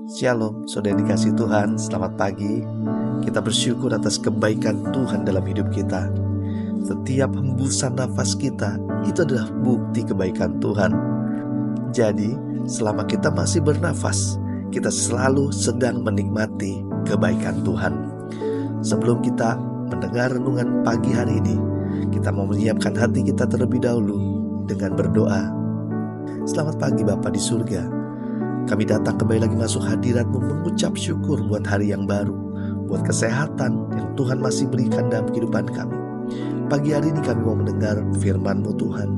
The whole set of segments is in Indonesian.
Shalom, saudara dikasih Tuhan, selamat pagi. Kita bersyukur atas kebaikan Tuhan dalam hidup kita. Setiap hembusan nafas kita, itu adalah bukti kebaikan Tuhan. Jadi, selama kita masih bernafas, kita selalu sedang menikmati kebaikan Tuhan. Sebelum kita mendengar renungan pagi hari ini, kita mau menyiapkan hati kita terlebih dahulu dengan berdoa. Selamat pagi Bapa di surga. Kami datang kembali lagi masuk hadirat-Mu mengucap syukur buat hari yang baru, buat kesehatan yang Tuhan masih berikan dalam kehidupan kami. Pagi hari ini kami mau mendengar firman-Mu Tuhan.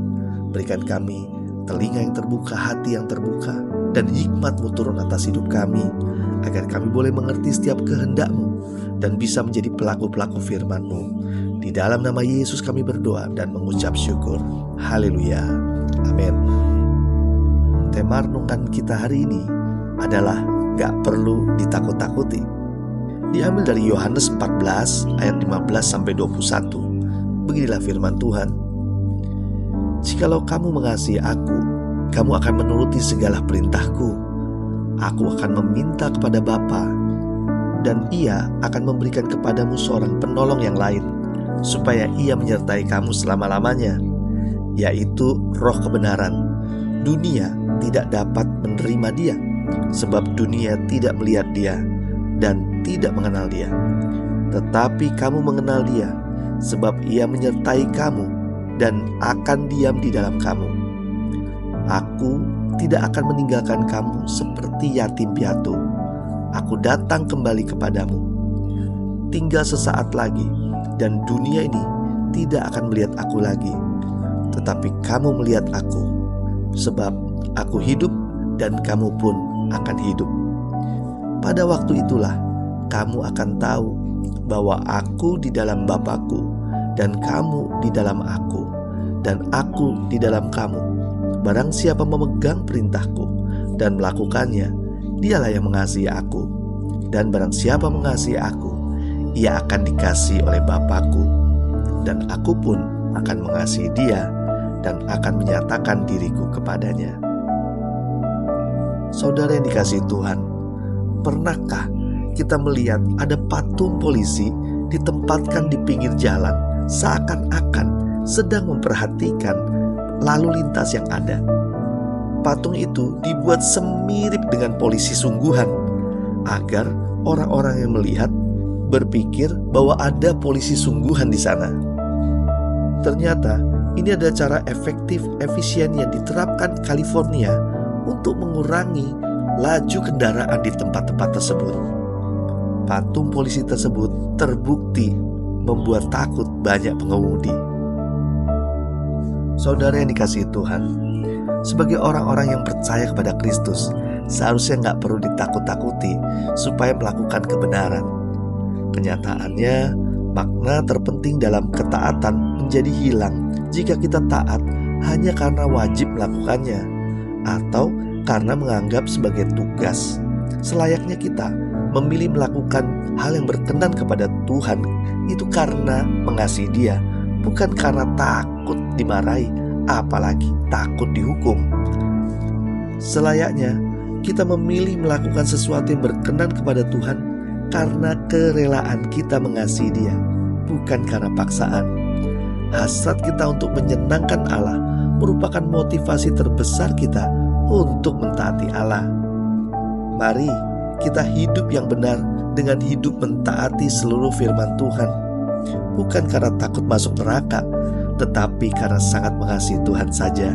Berikan kami telinga yang terbuka, hati yang terbuka, dan hikmat-Mu turun atas hidup kami, agar kami boleh mengerti setiap kehendak-Mu dan bisa menjadi pelaku-pelaku firman-Mu. Di dalam nama Yesus kami berdoa dan mengucap syukur. Haleluya. Amin. Tema renungan kita hari ini adalah gak perlu ditakut-takuti. Diambil dari Yohanes 14 ayat 15-21. Beginilah firman Tuhan. Jikalau kamu mengasihi aku, kamu akan menuruti segala perintahku. Aku akan meminta kepada Bapa, dan Ia akan memberikan kepadamu seorang penolong yang lain, supaya Ia menyertai kamu selama-lamanya, yaitu Roh kebenaran. Dunia tidak dapat menerima Dia, sebab dunia tidak melihat Dia dan tidak mengenal Dia. Tetapi kamu mengenal Dia, sebab Ia menyertai kamu dan akan diam di dalam kamu. Aku tidak akan meninggalkan kamu seperti yatim piatu. Aku datang kembali kepadamu. Tinggal sesaat lagi, dan dunia ini tidak akan melihat aku lagi. Tetapi kamu melihat aku, sebab aku hidup dan kamu pun akan hidup. Pada waktu itulah kamu akan tahu bahwa aku di dalam Bapa-Ku, dan kamu di dalam aku, dan aku di dalam kamu. Barang siapa memegang perintahku dan melakukannya, dialah yang mengasihi aku. Dan barang siapa mengasihi aku, ia akan dikasihi oleh Bapa-Ku, dan aku pun akan mengasihi dia dan akan menyatakan diriku kepadanya. Saudara yang dikasihi Tuhan, pernahkah kita melihat ada patung polisi ditempatkan di pinggir jalan, seakan-akan sedang memperhatikan lalu lintas yang ada? Patung itu dibuat semirip dengan polisi sungguhan, agar orang-orang yang melihat berpikir bahwa ada polisi sungguhan di sana. Ternyata ini adalah cara efisien yang diterapkan California untuk mengurangi laju kendaraan di tempat-tempat tersebut. Patung polisi tersebut terbukti membuat takut banyak pengemudi. Saudara yang dikasihi Tuhan, sebagai orang-orang yang percaya kepada Kristus, seharusnya gak perlu ditakut-takuti supaya melakukan kebenaran. Kenyataannya, makna terpenting dalam ketaatan menjadi hilang jika kita taat hanya karena wajib melakukannya, atau karena menganggap sebagai tugas. Selayaknya kita memilih melakukan hal yang berkenan kepada Tuhan itu karena mengasihi Dia, bukan karena takut dimarahi, apalagi takut dihukum. Selayaknya kita memilih melakukan sesuatu yang berkenan kepada Tuhan karena kerelaan kita mengasihi Dia, bukan karena paksaan. Hasrat kita untuk menyenangkan Allah merupakan motivasi terbesar kita untuk mentaati Allah. Mari kita hidup yang benar dengan hidup mentaati seluruh firman Tuhan, bukan karena takut masuk neraka, tetapi karena sangat mengasihi Tuhan saja.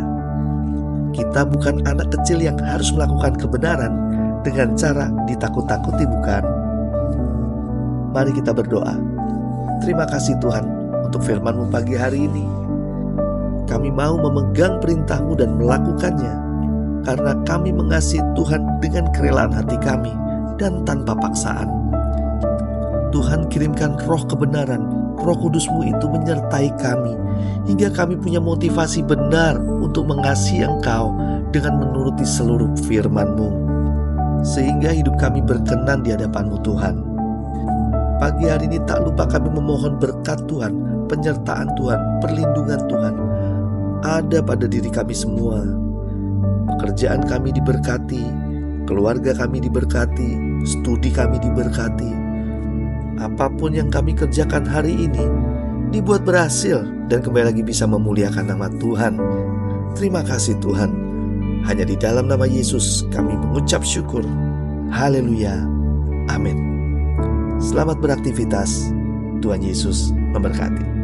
Kita bukan anak kecil yang harus melakukan kebenaran dengan cara ditakut-takuti, bukan? Mari kita berdoa. Terima kasih Tuhan untuk firman-Mu pagi hari ini. Kami mau memegang perintah-Mu dan melakukannya, karena kami mengasihi Tuhan dengan kerelaan hati kami dan tanpa paksaan. Tuhan, kirimkan roh kebenaran, Roh Kudus-Mu itu menyertai kami, hingga kami punya motivasi benar untuk mengasihi Engkau dengan menuruti seluruh firman-Mu, sehingga hidup kami berkenan di hadapan-Mu Tuhan. Pagi hari ini tak lupa kami memohon berkat Tuhan, penyertaan Tuhan, perlindungan Tuhan ada pada diri kami semua. Pekerjaan kami diberkati, keluarga kami diberkati, studi kami diberkati. Apapun yang kami kerjakan hari ini dibuat berhasil dan kembali lagi bisa memuliakan nama Tuhan. Terima kasih Tuhan. Hanya di dalam nama Yesus kami mengucap syukur. Haleluya. Amin. Selamat beraktivitas. Tuhan Yesus memberkati.